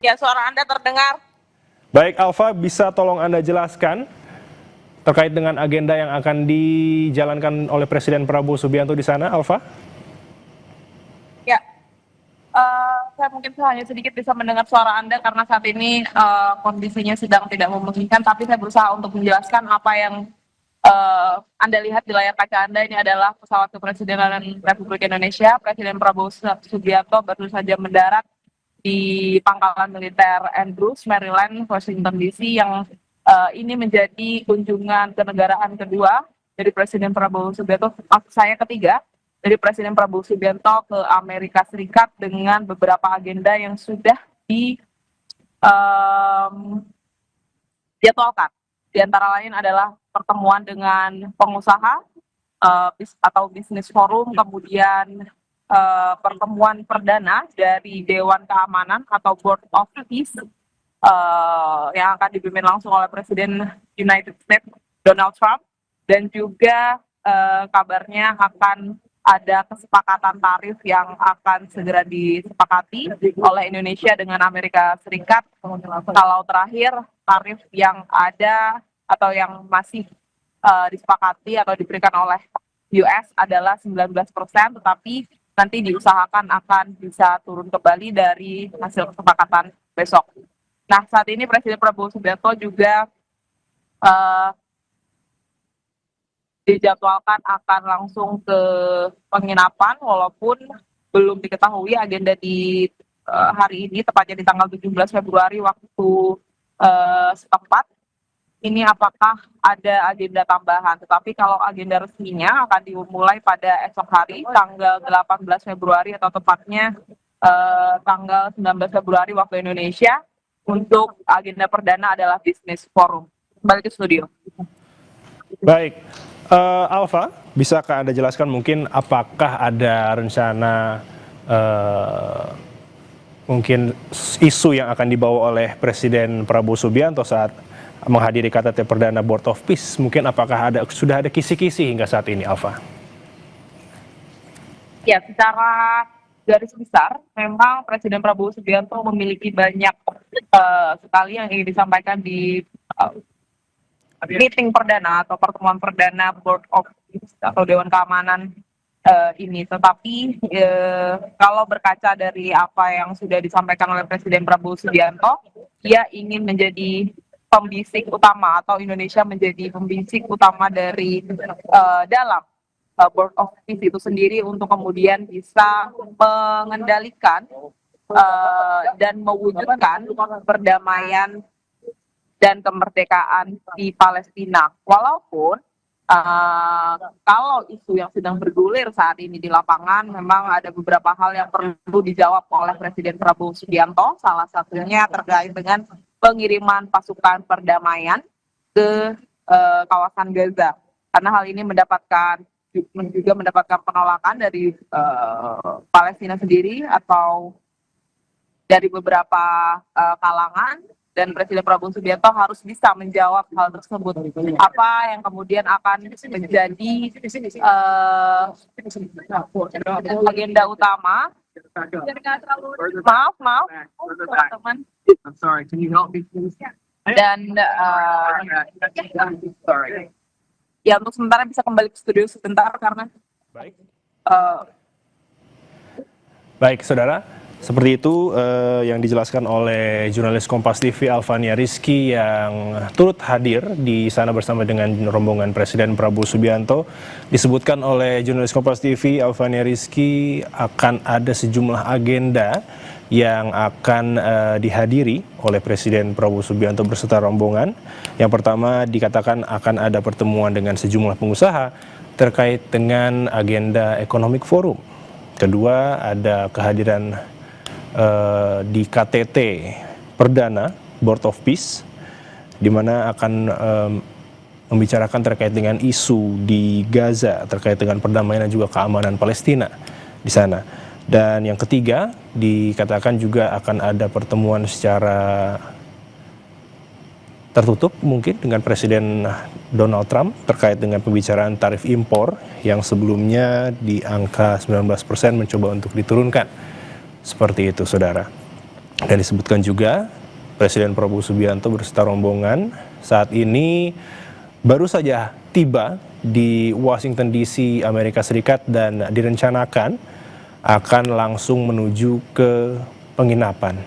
Ya, suara Anda terdengar. Baik, Alfa, bisa tolong Anda jelaskan terkait dengan agenda yang akan dijalankan oleh Presiden Prabowo Subianto di sana, Alfa? Ya, saya mungkin hanya sedikit bisa mendengar suara Anda karena saat ini kondisinya sedang tidak memungkinkan, tapi saya berusaha untuk menjelaskan apa yang Anda lihat di layar kaca Anda. Ini adalah pesawat kepresidenan Republik Indonesia. Presiden Prabowo Subianto baru saja mendarat di pangkalan militer Andrews, Maryland, Washington DC, yang ini menjadi kunjungan kenegaraan kedua dari Presiden Prabowo Subianto, maksud saya ketiga, dari Presiden Prabowo Subianto ke Amerika Serikat dengan beberapa agenda yang sudah dijadwalkan. Di antara lain adalah pertemuan dengan pengusaha atau bisnis forum, kemudian pertemuan perdana dari Dewan Keamanan atau Board of Peace yang akan dipimpin langsung oleh Presiden United States Donald Trump, dan juga kabarnya akan ada kesepakatan tarif yang akan segera disepakati oleh Indonesia dengan Amerika Serikat. Kalau terakhir tarif yang ada atau yang masih disepakati atau diberikan oleh US adalah 19%, tetapi nanti diusahakan akan bisa turun kembali dari hasil kesepakatan besok. Nah, saat ini Presiden Prabowo Subianto juga dijadwalkan akan langsung ke penginapan, walaupun belum diketahui agenda di hari ini, tepatnya di tanggal 17 Februari waktu setempat. Ini apakah ada agenda tambahan, tetapi kalau agenda resminya akan dimulai pada esok hari, tanggal 18 Februari atau tepatnya tanggal 19 Februari waktu Indonesia. Untuk agenda perdana adalah Business Forum. Kembali ke studio. Baik, Alfa, bisakah Anda jelaskan mungkin apakah ada rencana mungkin isu yang akan dibawa oleh Presiden Prabowo Subianto saat menghadiri KTT Perdana Board of Peace? Mungkin apakah sudah ada kisi-kisi hingga saat ini, Alfa? Ya, secara garis besar, memang Presiden Prabowo Subianto memiliki banyak sekali yang ingin disampaikan di meeting perdana atau pertemuan perdana Board of Peace atau Dewan Keamanan ini. Tetapi kalau berkaca dari apa yang sudah disampaikan oleh Presiden Prabowo Subianto, ia ingin menjadi pembisik utama atau Indonesia menjadi pembisik utama dari dalam Board of Peace itu sendiri untuk kemudian bisa mengendalikan dan mewujudkan perdamaian dan kemerdekaan di Palestina. Walaupun kalau isu yang sedang bergulir saat ini di lapangan, memang ada beberapa hal yang perlu dijawab oleh Presiden Prabowo Subianto, salah satunya terkait dengan pengiriman pasukan perdamaian ke kawasan Gaza. Karena hal ini juga mendapatkan penolakan dari Palestina sendiri atau dari beberapa kalangan, dan Presiden Prabowo Subianto harus bisa menjawab hal tersebut. Apa yang kemudian akan menjadi agenda utama? Maaf, teman-teman. Dan ya, untuk sementara bisa kembali ke studio sebentar karena Baik, saudara. Seperti itu yang dijelaskan oleh jurnalis Kompas TV Alfania Rizky yang turut hadir di sana bersama dengan rombongan Presiden Prabowo Subianto. Disebutkan oleh jurnalis Kompas TV Alfania Rizky akan ada sejumlah agenda yang akan dihadiri oleh Presiden Prabowo Subianto beserta rombongan. Yang pertama dikatakan akan ada pertemuan dengan sejumlah pengusaha terkait dengan agenda Economic Forum. Kedua, ada kehadiran di KTT Perdana Board of Peace, di mana akan membicarakan terkait dengan isu di Gaza, terkait dengan perdamaian dan juga keamanan Palestina di sana. Dan yang ketiga, dikatakan juga akan ada pertemuan secara tertutup mungkin dengan Presiden Donald Trump terkait dengan pembicaraan tarif impor yang sebelumnya di angka 19% mencoba untuk diturunkan. Seperti itu, saudara. Dan disebutkan juga Presiden Prabowo Subianto beserta rombongan saat ini baru saja tiba di Washington DC, Amerika Serikat dan direncanakan akan langsung menuju ke penginapan.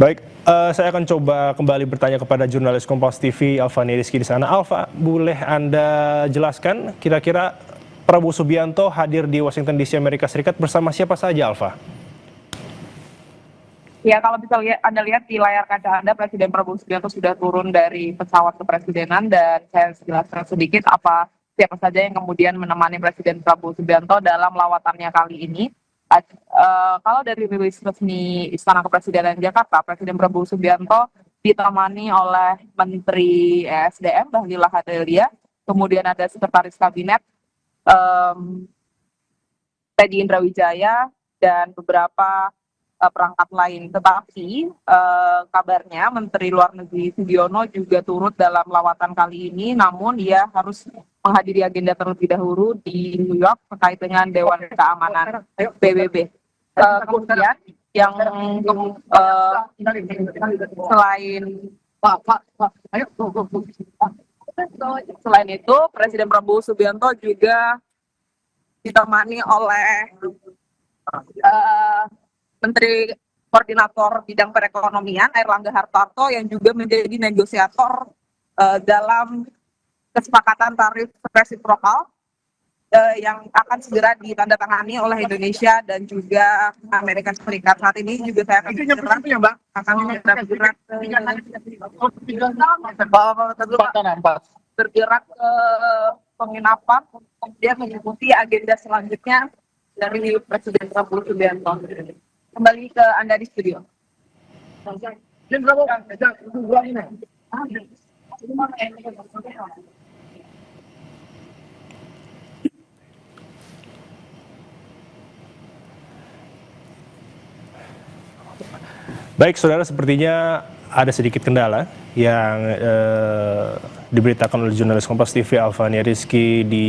Baik, saya akan coba kembali bertanya kepada jurnalis Kompas TV Alfani Rizky di sana. Alfa, boleh Anda jelaskan kira-kira Prabowo Subianto hadir di Washington DC, Amerika Serikat bersama siapa saja, Alfa? Ya, kalau bisa Anda lihat di layar kaca Anda, Presiden Prabowo Subianto sudah turun dari pesawat kepresidenan, dan saya jelaskan sedikit siapa saja yang kemudian menemani Presiden Prabowo Subianto dalam lawatannya kali ini. Kalau dari rilis resmi Istana Kepresidenan Jakarta, Presiden Prabowo Subianto ditemani oleh Menteri ESDM Bahlil Lahadalia, kemudian ada Sekretaris Kabinet Teddy Indrawijaya, dan beberapa perangkat lain. Tetapi kabarnya Menteri Luar Negeri Sugiono juga turut dalam lawatan kali ini, namun dia harus menghadiri agenda terlebih dahulu di New York terkait dengan Dewan Keamanan PBB. Kemudian yang selain itu, Presiden Prabowo Subianto juga ditemani oleh Menteri Koordinator Bidang Perekonomian Airlangga Hartarto yang juga menjadi negosiator dalam kesepakatan tarif resiprokal yang akan segera ditandatangani oleh Indonesia dan juga Amerika Serikat. Saat ini juga saya akan bergerak ke penginapan, kemudian mengikuti agenda selanjutnya dari Presiden Prabowo Subianto. Kembali ke Anda di studio. Baik, saudara, sepertinya ada sedikit kendala yang diberitakan oleh jurnalis Kompas TV Alfani Rizky di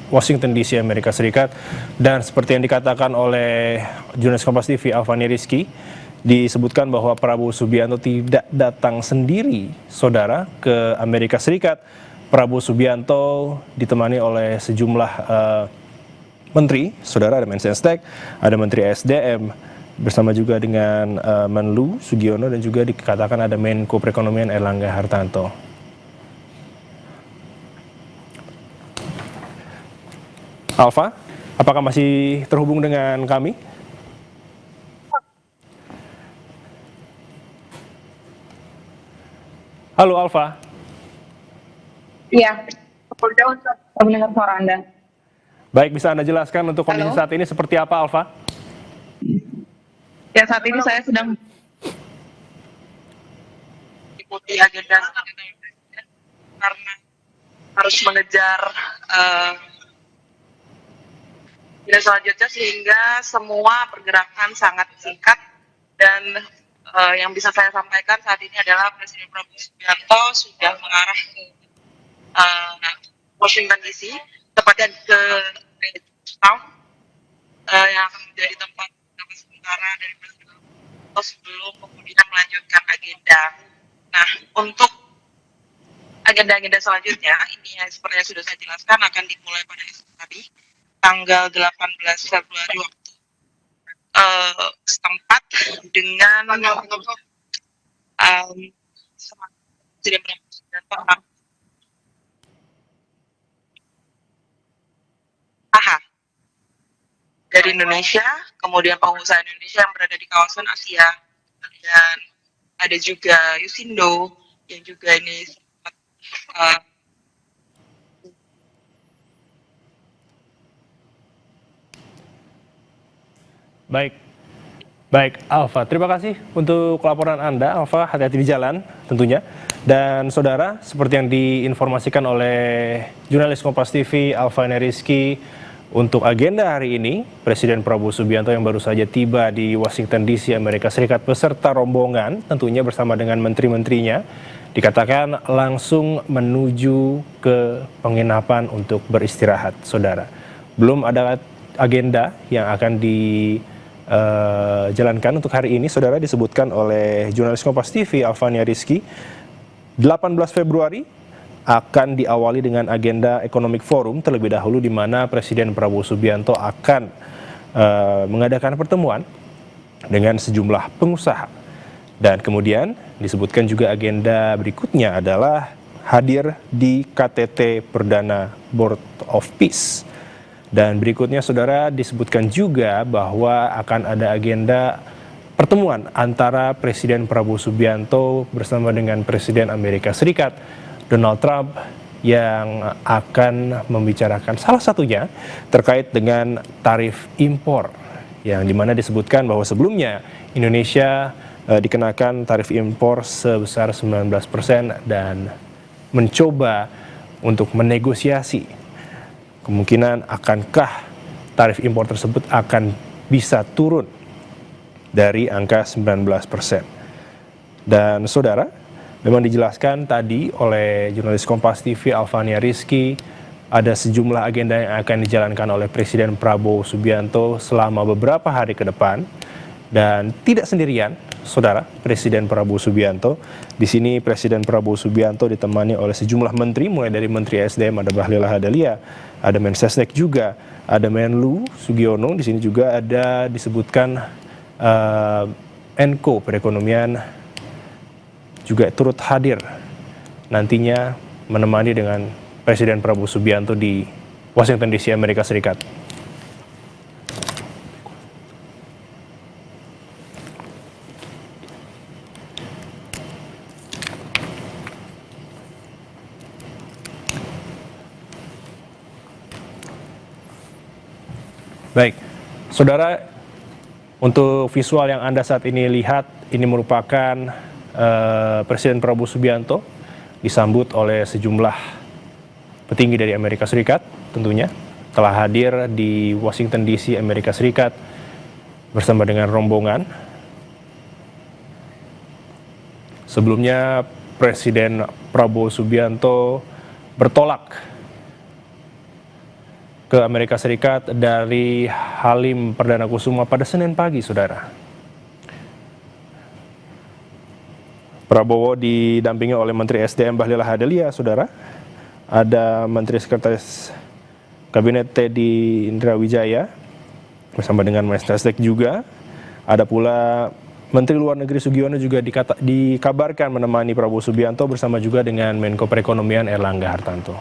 Washington DC, Amerika Serikat. Dan seperti yang dikatakan oleh jurnalis Kompas TV Alfani Rizky, disebutkan bahwa Prabowo Subianto tidak datang sendiri, saudara, ke Amerika Serikat. Prabowo Subianto ditemani oleh sejumlah menteri, saudara, ada Mensesnek, ada Menteri SDM, bersama juga dengan Menlu Sugiono, dan juga dikatakan ada Menko Perekonomian Airlangga Hartarto. Alfa, apakah masih terhubung dengan kami? Halo Alfa. Iya, mendengar suara Anda. Baik, bisa Anda jelaskan untuk kondisi saat ini seperti apa, Alfa? Ya, saat ini saya sedang mengikuti agenda karena harus mengejar agenda selanjutnya, sehingga semua pergerakan sangat singkat. Dan yang bisa saya sampaikan saat ini adalah Presiden Prabowo Subianto sudah mengarah ke Washington DC, tepatnya ke Town, yang akan menjadi tempat sementara dari Presiden sebelum kemudian melanjutkan agenda. Nah, untuk agenda-agenda selanjutnya ini seperti yang sudah saya jelaskan akan dimulai pada esok hari tanggal 18 Februari waktu setempat dengan Presiden Prabowo Subianto dari Indonesia, kemudian pengusaha Indonesia yang berada di kawasan Asia, dan ada juga Yusindo yang juga ini sempat Baik, Alfa, terima kasih untuk laporan Anda. Alfa, hati-hati di jalan tentunya. Dan saudara, seperti yang diinformasikan oleh jurnalis Kompas TV Alfani Rizky, Untuk agenda hari ini, Presiden Prabowo Subianto yang baru saja tiba di Washington DC, Amerika Serikat beserta rombongan, tentunya bersama dengan menteri-menterinya, dikatakan langsung menuju ke penginapan untuk beristirahat, saudara. Belum ada agenda yang akan dijalankan untuk hari ini, saudara, disebutkan oleh jurnalis Kompas TV Alvania Rizky. 18 Februari akan diawali dengan agenda Economic Forum terlebih dahulu, di mana Presiden Prabowo Subianto akan mengadakan pertemuan dengan sejumlah pengusaha. Dan kemudian disebutkan juga agenda berikutnya adalah hadir di KTT Perdana Board of Peace. Dan berikutnya, saudara, disebutkan juga bahwa akan ada agenda pertemuan antara Presiden Prabowo Subianto bersama dengan Presiden Amerika Serikat Donald Trump, yang akan membicarakan salah satunya terkait dengan tarif impor, yang dimana disebutkan bahwa sebelumnya Indonesia dikenakan tarif impor sebesar 19% dan mencoba untuk menegosiasi kemungkinan akankah tarif impor tersebut akan bisa turun dari angka 19%. Dan saudara, memang dijelaskan tadi oleh jurnalis Kompas TV Alvania Rizky, ada sejumlah agenda yang akan dijalankan oleh Presiden Prabowo Subianto selama beberapa hari ke depan. Dan tidak sendirian, saudara, Presiden Prabowo Subianto. Di sini Presiden Prabowo Subianto ditemani oleh sejumlah menteri, mulai dari Menteri SDM ada Bahlil Lahadalia, ada Mensesnek juga, ada Menlu Sugiono. Di sini juga ada disebutkan Menko Perekonomian juga turut hadir nantinya menemani dengan Presiden Prabowo Subianto di Washington DC, Amerika Serikat. Baik, saudara, untuk visual yang Anda saat ini lihat, ini merupakan Presiden Prabowo Subianto disambut oleh sejumlah petinggi dari Amerika Serikat, tentunya telah hadir di Washington DC, Amerika Serikat bersama dengan rombongan. Sebelumnya Presiden Prabowo Subianto bertolak ke Amerika Serikat dari Halim Perdana Kusuma pada Senin pagi, saudara. Prabowo didampingi oleh Menteri SDM Bahlil Lahadalia, saudara. Ada Menteri Sekretaris Kabinet Teddy Indra Wijaya bersama dengan Mensesnek juga. Ada pula Menteri Luar Negeri Sugiono juga dikabarkan menemani Prabowo Subianto bersama juga dengan Menko Perekonomian Erlangga Hartanto.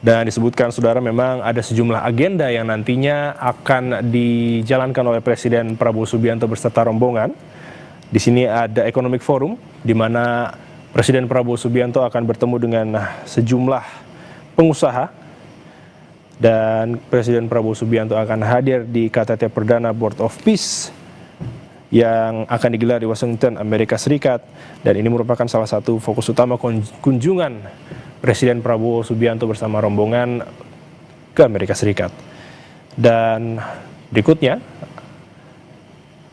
Dan disebutkan, saudara, memang ada sejumlah agenda yang nantinya akan dijalankan oleh Presiden Prabowo Subianto beserta rombongan. Di sini ada Economic Forum, di mana Presiden Prabowo Subianto akan bertemu dengan sejumlah pengusaha. Dan Presiden Prabowo Subianto akan hadir di KTT Perdana Board of Peace yang akan digelar di Washington, Amerika Serikat. Dan ini merupakan salah satu fokus utama kunjungan Presiden Prabowo Subianto bersama rombongan ke Amerika Serikat. Dan berikutnya,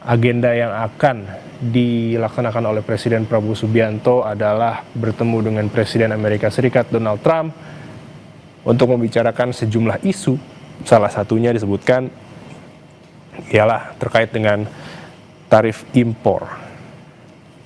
agenda yang akan dilaksanakan oleh Presiden Prabowo Subianto adalah bertemu dengan Presiden Amerika Serikat Donald Trump untuk membicarakan sejumlah isu. Salah satunya disebutkan ialah terkait dengan tarif impor.